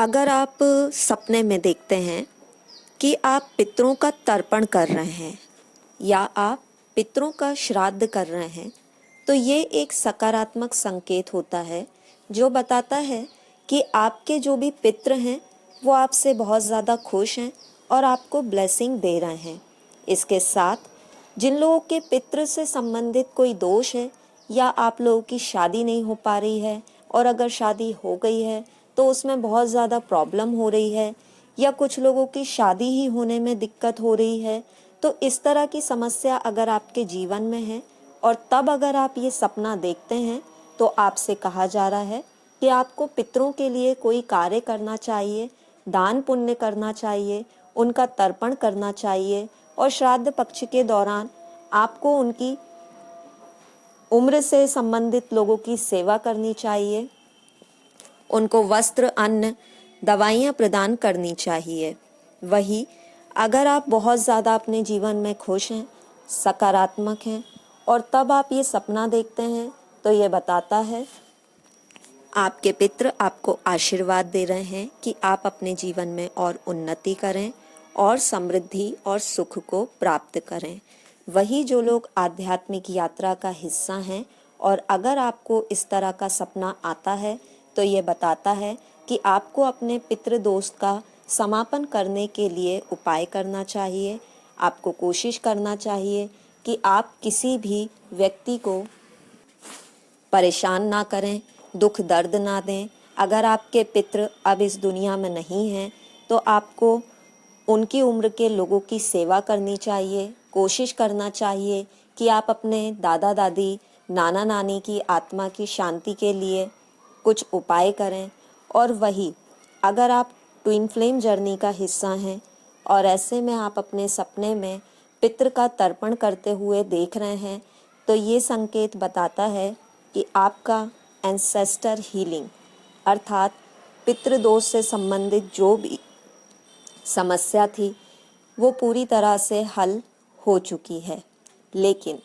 अगर आप सपने में देखते हैं कि आप पितरों का तर्पण कर रहे हैं या आप पितरों का श्राद्ध कर रहे हैं, तो ये एक सकारात्मक संकेत होता है जो बताता है कि आपके जो भी पितर हैं वो आपसे बहुत ज़्यादा खुश हैं और आपको ब्लेसिंग दे रहे हैं। इसके साथ जिन लोगों के पितृ से संबंधित कोई दोष है या आप लोगों की शादी नहीं हो पा रही है, और अगर शादी हो गई है तो उसमें बहुत ज़्यादा प्रॉब्लम हो रही है, या कुछ लोगों की शादी ही होने में दिक्कत हो रही है, तो इस तरह की समस्या अगर आपके जीवन में है और तब अगर आप ये सपना देखते हैं तो आपसे कहा जा रहा है कि आपको पितरों के लिए कोई कार्य करना चाहिए, दान पुण्य करना चाहिए, उनका तर्पण करना चाहिए, और श्राद्ध पक्ष के दौरान आपको उनकी उम्र से संबंधित लोगों की सेवा करनी चाहिए, उनको वस्त्र, अन्न, दवाइयाँ प्रदान करनी चाहिए। वही अगर आप बहुत ज़्यादा अपने जीवन में खुश हैं, सकारात्मक हैं, और तब आप ये सपना देखते हैं तो ये बताता है आपके पितृ आपको आशीर्वाद दे रहे हैं कि आप अपने जीवन में और उन्नति करें और समृद्धि और सुख को प्राप्त करें। वही जो लोग आध्यात्मिक यात्रा का हिस्सा हैं और अगर आपको इस तरह का सपना आता है तो ये बताता है कि आपको अपने पितृ दोष का समापन करने के लिए उपाय करना चाहिए। आपको कोशिश करना चाहिए कि आप किसी भी व्यक्ति को परेशान ना करें, दुख दर्द ना दें। अगर आपके पितृ अब इस दुनिया में नहीं हैं तो आपको उनकी उम्र के लोगों की सेवा करनी चाहिए। कोशिश करना चाहिए कि आप अपने दादा दादी, नाना नानी की आत्मा की शांति के लिए कुछ उपाय करें। और वही अगर आप ट्विन फ्लेम जर्नी का हिस्सा हैं और ऐसे में आप अपने सपने में पितृ का तर्पण करते हुए देख रहे हैं, तो ये संकेत बताता है कि आपका एंसेस्टर हीलिंग अर्थात पितृदोष से संबंधित जो भी समस्या थी वो पूरी तरह से हल हो चुकी है। लेकिन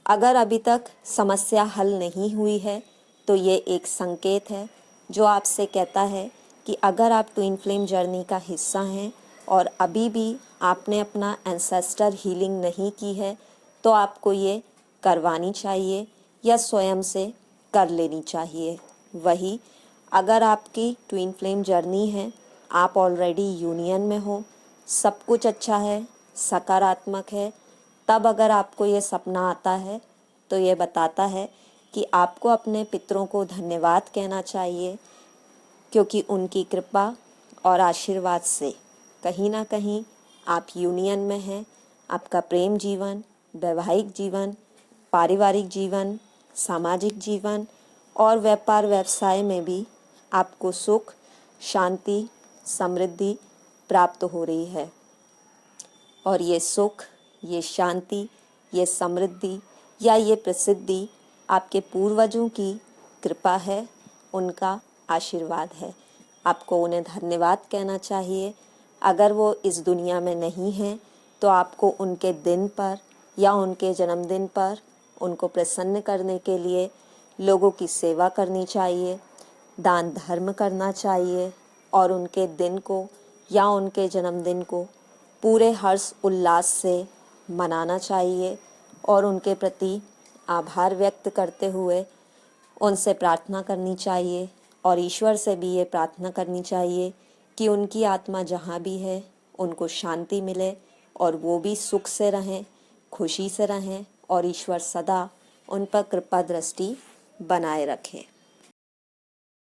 अगर अभी तक समस्या हल नहीं हुई है तो ये एक संकेत है जो आपसे कहता है कि अगर आप ट्विन फ्लेम जर्नी का हिस्सा हैं और अभी भी आपने अपना एंसेस्टर हीलिंग नहीं की है तो आपको ये करवानी चाहिए या स्वयं से कर लेनी चाहिए। वही अगर आपकी ट्विन फ्लेम जर्नी है, आप ऑलरेडी यूनियन में हो, सब कुछ अच्छा है, सकारात्मक है, तब अगर आपको ये सपना आता है तो ये बताता है कि आपको अपने पितरों को धन्यवाद कहना चाहिए, क्योंकि उनकी कृपा और आशीर्वाद से कहीं ना कहीं आप यूनियन में हैं। आपका प्रेम जीवन, वैवाहिक जीवन, पारिवारिक जीवन, सामाजिक जीवन और व्यापार व्यवसाय में भी आपको सुख, शांति, समृद्धि प्राप्त हो रही है। और ये सुख, ये शांति, ये समृद्धि या ये प्रसिद्धि आपके पूर्वजों की कृपा है, उनका आशीर्वाद है। आपको उन्हें धन्यवाद कहना चाहिए। अगर वो इस दुनिया में नहीं हैं तो आपको उनके दिन पर या उनके जन्मदिन पर उनको प्रसन्न करने के लिए लोगों की सेवा करनी चाहिए, दान धर्म करना चाहिए और उनके दिन को या उनके जन्मदिन को पूरे हर्ष उल्लास से मनाना चाहिए और उनके प्रति आभार व्यक्त करते हुए उनसे प्रार्थना करनी चाहिए और ईश्वर से भी ये प्रार्थना करनी चाहिए कि उनकी आत्मा जहाँ भी है उनको शांति मिले और वो भी सुख से रहें, खुशी से रहें और ईश्वर सदा उन पर कृपा दृष्टि बनाए रखें।